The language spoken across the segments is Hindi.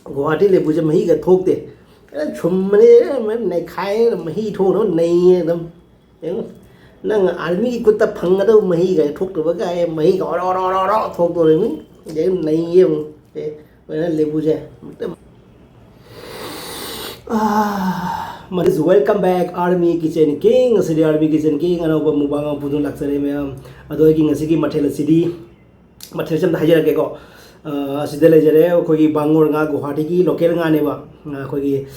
गुवाहाटी लेबूसे महीगा थोकते छुम्मने नैखाए मही थोनो नहीं एकदम नंग आर्मी की कुत्ता फंगदा महीगा थोकतबगा मही का और थोकतो रे ये नहीं है लेबूसे Manis welcome back Army Kitchen King asidi Army Kitchen King anoba mubanga pudun laksare mayam ado king asigi mathel asidi mathel cham hajara ke ko asida le jare khoi bangor nga Guwahati ki local nga ne ba khoi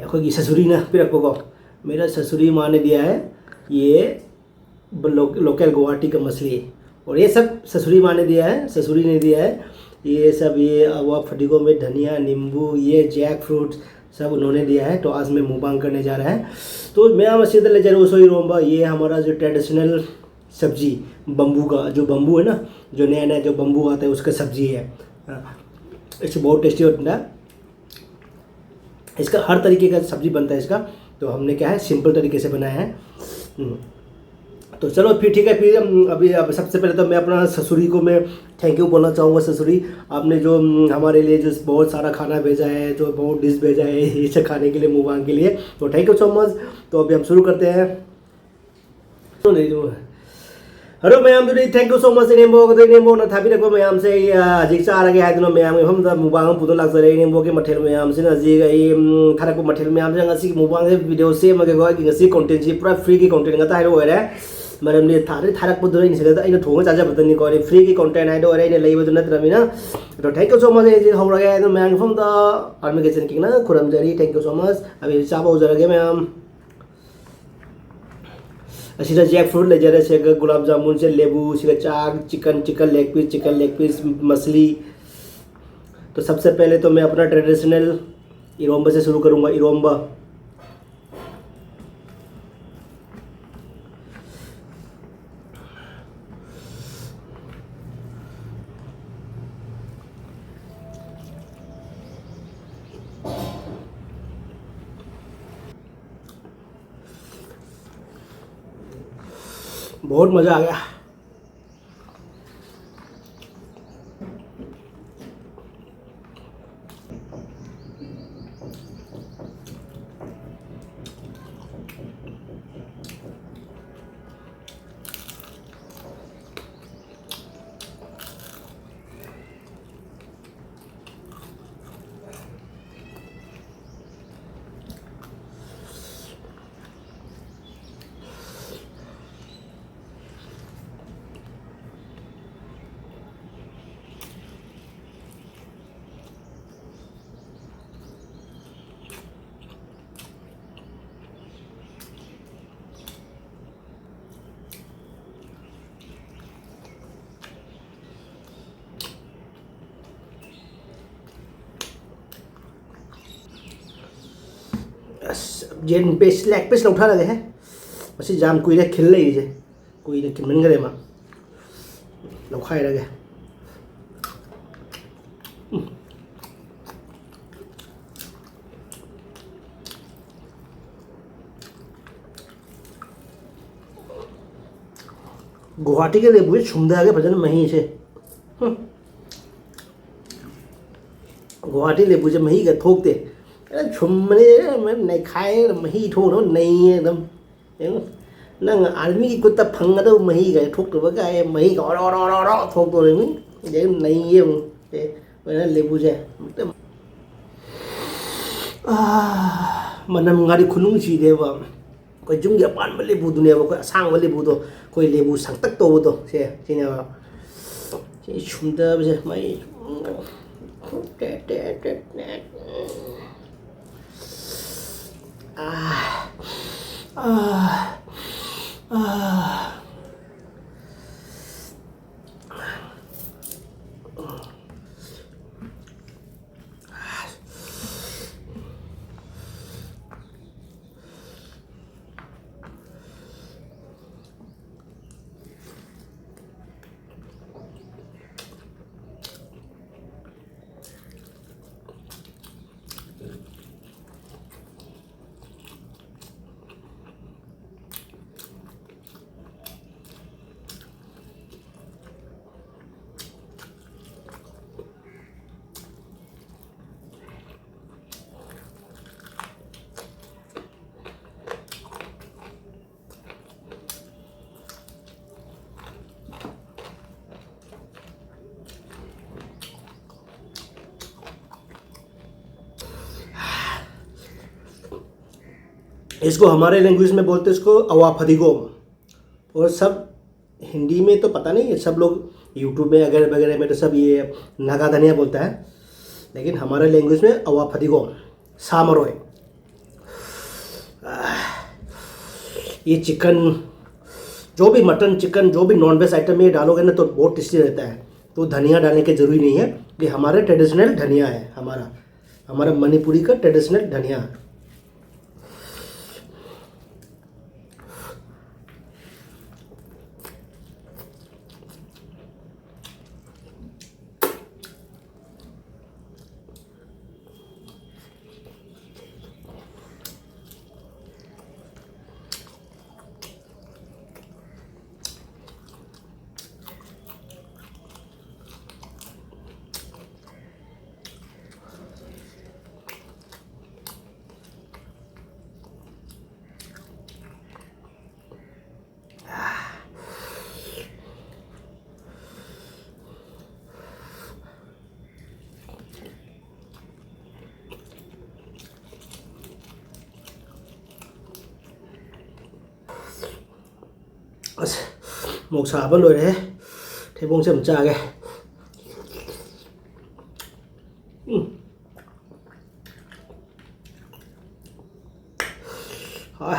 khoi sasuri na pirak ko मेरा ससुरी माँ ने दिया है ये लोकल गुवाहाटी का मछली और ये सब ससुरी माँ ने दिया है ससुरी ने दिया है ये सब ये अवा फटिगों में धनिया नींबू ये जैक फ्रूट सब उन्होंने दिया है। तो आज मैं मुबांग करने जा रहा है तो मैं मसीद ले जा रहा हूँ रोम्बा ये हमारा जो ट्रेडिशनल सब्जी बम्बू का जो बम्बू है ना जो नया नया जो बम्बू आता है उसका सब्जी है इससे बहुत टेस्टी होता है। इसका हर तरीके का सब्जी बनता है इसका तो हमने क्या है सिंपल तरीके से बनाया है। तो चलो फिर ठीक है फिर अभी अब सबसे पहले तो मैं अपना ससुरी को मैं थैंक यू बोलना चाहूँगा। ससुरी आपने जो हमारे लिए जो बहुत सारा खाना भेजा है जो बहुत डिश भेजा है ये सब खाने के लिए मुबांग के लिए तो थैंक यू सो मच। तो अभी हम शुरू करते हैं। Hello ma'am thank you so much नेमबो ना थाबीरको मैम से हजिक चारगे हाइदुना मैम हमदा मुबांग पुदो लाक्सरे नेमबो के मथेल मैम से हजिक थारको मथेल मैम से ngasi मुबांग से वीडियो से मगे गो ngasi कंटेंट से पूरा फ्री की कंटेंट ngata हाइरो ओरे मरमने थारकपुदो नि सेदा आइना थोंगा जाजाबदनि को फ्री की कंटेंट हाइदो ओरे ने लेबदु नत्रमिना तो थैंक यू सो मच जे हौरगे आइना मैम हमदा आर्मी किचन किंग ना खुरमजरी थैंक यू सो मच अभी चाबो जरगे मैम असीदा जैक फ्रूट ले जरे से गुलाब जामुन से लेबू से चाक चिकन लेग पीस मछली। तो सबसे पहले तो मैं अपना ट्रेडिशनल इरोम्बा से शुरू करूंगा। इरोम्बा बहुत मज़ा आ गया। जेन पेस लेग पेस लौटा लगे है मसी जाम कुइरे खिल लई जे कुइरे खिमन गरे मा लौखाय लगे गुवाहाटी के लेबू छुमदा आगे भजन मही से गुवाहाटी लेबू से मही का थोकते छुम्मने नैखाए मही थोनो नहीं है एकदम नंग आर्मी की कुत्ता फंगदा महीगा थोकतबगा मही का और थोकतो रे ये नहीं है लेबू से मनम गाड़ी खुनुंग सीदेबा कोई जुंगी अपान लेबूदुनेबा कोई असांग लेबूदो कोई लेबू संतक तोबदो से सिनेबा से छुमदबसे मई इसको हमारे लैंग्वेज में बोलते हैं इसको अवा फदिगोम। और सब हिंदी में तो पता नहीं है, सब लोग यूट्यूब में वगैरह वगैरह में तो सब ये नागा धनिया बोलता है, लेकिन हमारे लैंग्वेज में अवा फदिगोम सामरोय। ये चिकन जो भी मटन चिकन जो भी नॉन वेज आइटम में डालोगे ना तो बहुत टेस्टी रहता है। तो धनिया डालने की ज़रूरी नहीं है, ये हमारे ट्रेडिशनल धनिया है, हमारा मणिपुरी का ट्रेडिशनल धनिया। một xà vẫn rồi đấy, thế bông chấm trà kìa. Rồi.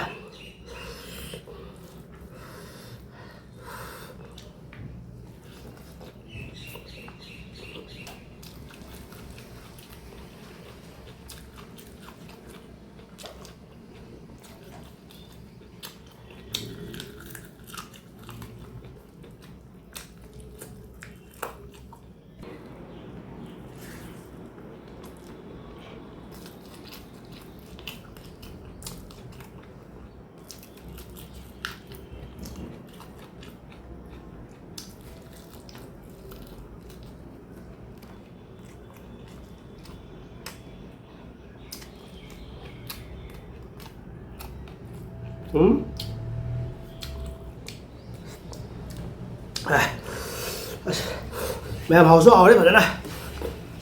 मैं हाउस और đấy phải ना,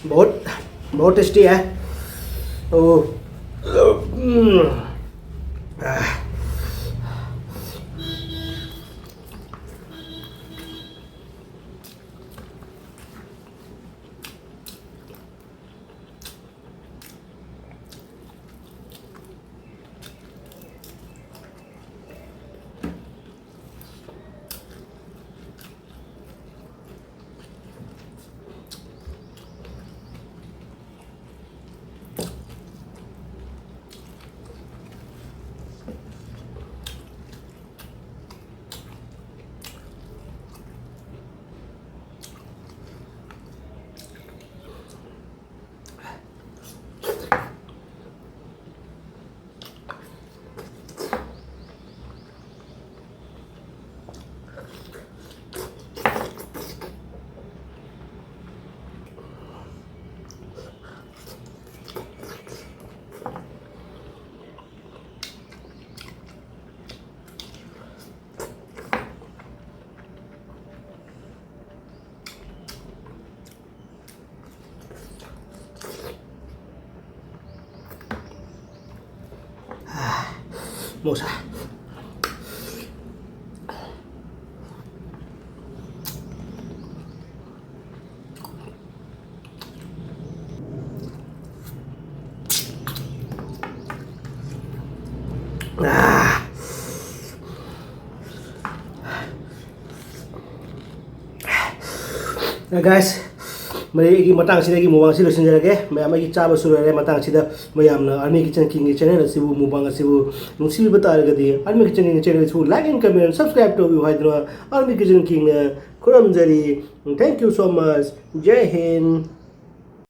बहुत बहुत टेस्टी है। तो một xà. Guys, mari matang sida gi mubang silu sinjarage may amagi chaba surare matang sida mayamna Army Kitchen King channel asibu mubang asibu nungsi bataragadi Army Kitchen King channel su like and comment subscribe to Army Kitchen King kuramjari. Thank you so much. Jai Hind.